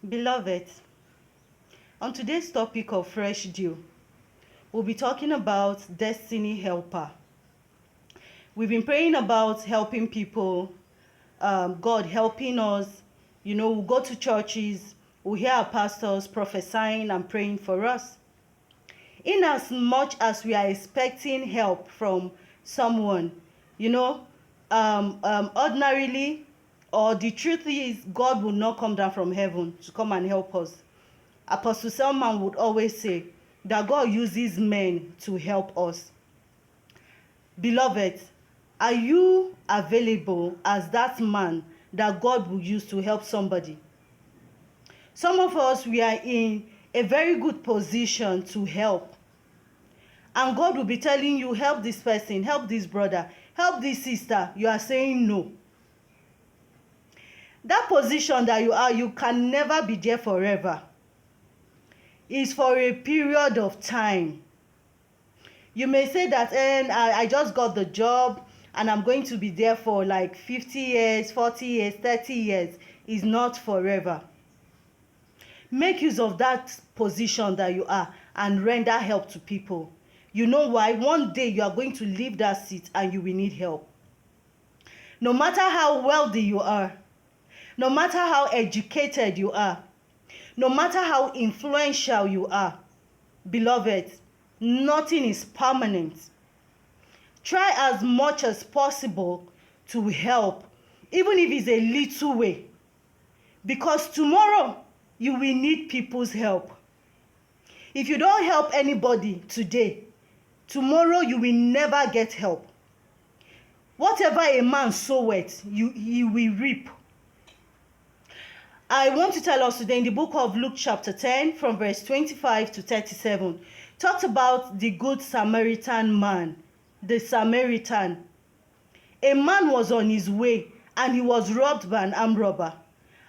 Beloved, on today's topic of Fresh Dew, we'll be talking about Destiny Helper. We've been praying about helping people, God helping us. We'll go to churches, we'll hear our pastors prophesying and praying for us. In as much as we are expecting help from someone, ordinarily, or the truth is, God will not come down from heaven to come and help us. Apostle Selman would always say that God uses men to help us. Beloved, are you available as that man that God will use to help somebody? Some of us, we are in a very good position to help. And God will be telling you, help this person, help this brother, help this sister. You are saying no. That position that you are, you can never be there forever. It's for a period of time. You may say that, I just got the job and I'm going to be there for like 50 years, 40 years, 30 years. It's not forever. Make use of that position that you are and render help to people. You know why? One day you are going to leave that seat and you will need help. No matter how wealthy you are, no matter how educated you are, no matter how influential you are, beloved, nothing is permanent. Try as much as possible to help, even if it's a little way, because tomorrow you will need people's help. If you don't help anybody today, tomorrow you will never get help. Whatever a man soweth, he will reap. I want to tell us today in the book of Luke chapter 10 from verse 25 to 37, talks about the good Samaritan man, the Samaritan. A man was on his way and he was robbed by an armed robber.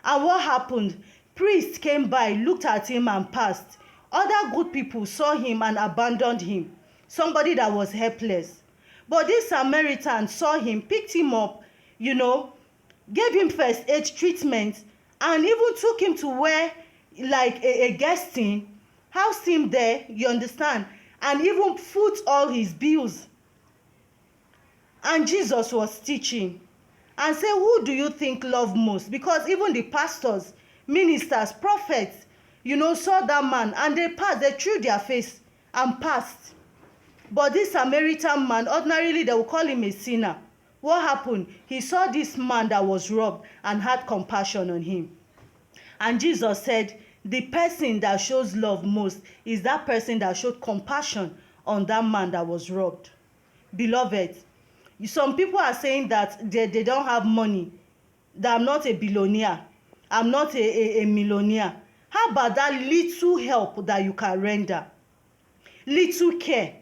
And what happened? Priests came by, looked at him and passed. Other good people saw him and abandoned him. Somebody that was helpless. But this Samaritan saw him, picked him up, gave him first aid treatment, and even took him to where, like a guest in, housed him there, you understand, and even foot all his bills. And Jesus was teaching and said, who do you think love most? Because even the pastors, ministers, prophets, saw that man and they passed, they threw their face and passed. But this Samaritan man, ordinarily they will call him a sinner. What happened? He saw this man that was robbed and had compassion on him. And Jesus said, the person that shows love most is that person that showed compassion on that man that was robbed. Beloved, some people are saying that they don't have money, that I'm not a billionaire, I'm not a millionaire. How about that little help that you can render? Little care.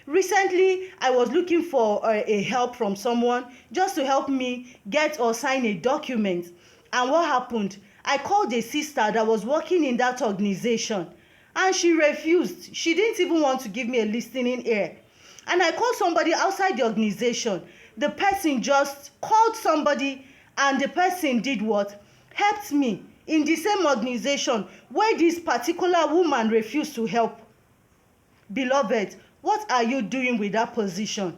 Recently, I was looking for a help from someone just to help me get or sign a document. And what happened? I called a sister that was working in that organization and she refused. She didn't even want to give me a listening ear. And I called somebody outside the organization. The person just called somebody and the person did what? Helped me in the same organization where this particular woman refused to help. Beloved, what are you doing with that position?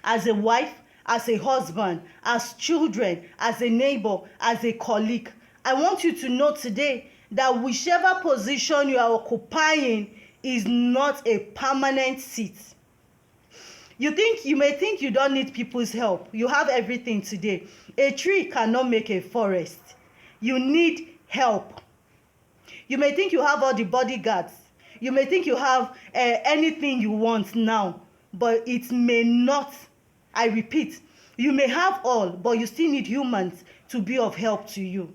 As a wife, as a husband, as children, as a neighbor, as a colleague, I want you to know today that whichever position you are occupying is not a permanent seat. You may think you don't need people's help. You have everything today. A tree cannot make a forest. You need help. You may think you have all the bodyguards. You may think you have anything you want now, but it may not. I repeat, you may have all, but you still need humans to be of help to you.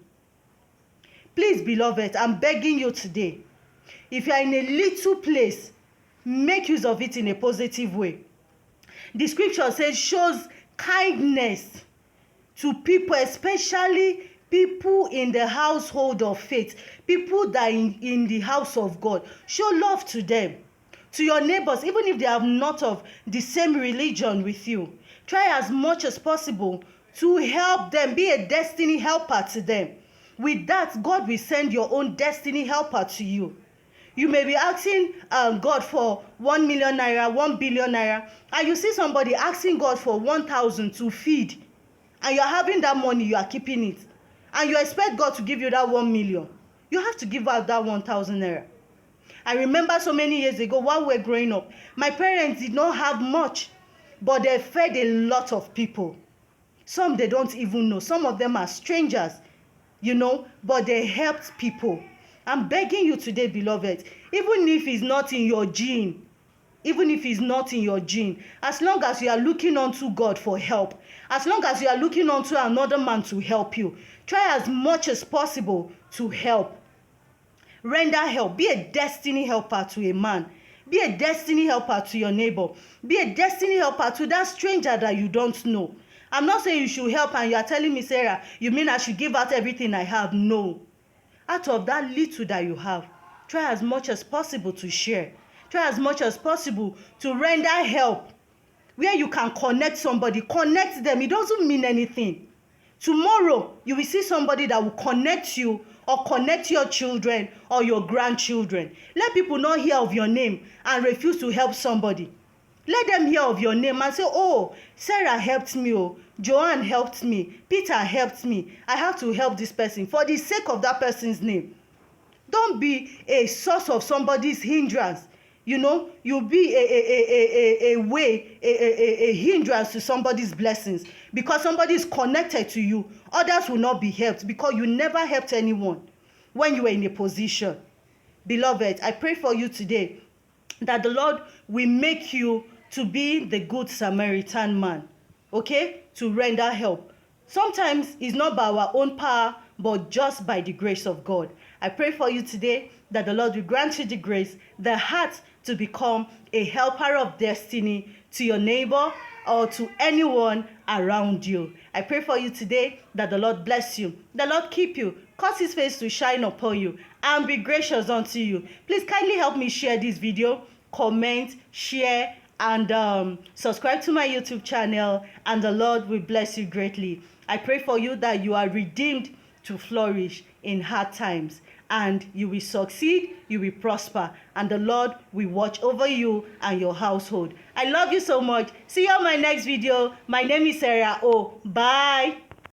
Please, beloved, I'm begging you today, if you are in a little place, make use of it in a positive way. The scripture says, shows kindness to people, especially people in the household of faith, people that are in the house of God. Show love to them, to your neighbors, even if they are not of the same religion with you. Try as much as possible to help them, be a destiny helper to them. With that, God will send your own destiny helper to you. You may be asking God for 1 million naira, 1 billion naira, and you see somebody asking God for 1,000 to feed, and you're having that money, you are keeping it, and you expect God to give you that 1 million. You have to give out that 1,000 naira. I remember so many years ago while we were growing up, my parents did not have much, but they fed a lot of people. Some they don't even know. Some of them are strangers, but they helped people. I'm begging you today, beloved, even if it's not in your gene, as long as you are looking unto God for help, as long as you are looking unto another man to help you, try as much as possible to help. Render help. Be a destiny helper to a man. Be a destiny helper to your neighbor. Be a destiny helper to that stranger that you don't know. I'm not saying you should help and you are telling me, Sarah, you mean I should give out everything I have? No. Out of that little that you have, try as much as possible to share. Try as much as possible to render help. Where you can connect somebody, connect them. It doesn't mean anything. Tomorrow, you will see somebody that will connect you or connect your children or your grandchildren. Let people not hear of your name and refuse to help somebody. Let them hear of your name and say, oh, Sarah helped me, oh, Joanne helped me, Peter helped me. I have to help this person for the sake of that person's name. Don't be a source of somebody's hindrance. You'll be a hindrance to somebody's blessings. Because somebody is connected to you, others will not be helped because you never helped anyone when you were in a position. Beloved, I pray for you today that the Lord will make you to be the good Samaritan man, okay? To render help. Sometimes it's not by our own power, but just by the grace of God. I pray for you today that the Lord will grant you the grace, the heart to become a helper of destiny to your neighbor or to anyone around you. I pray for you today that the Lord bless you, the Lord keep you, cause his face to shine upon you, and be gracious unto you. Please kindly help me share this video, comment, share, and subscribe to my YouTube channel, and the Lord will bless you greatly. I pray for you that you are redeemed to flourish in hard times, and you will succeed, you will prosper, and the Lord will watch over you and your household. I love you so much. See you on my next video. My name is Sarah O. Bye.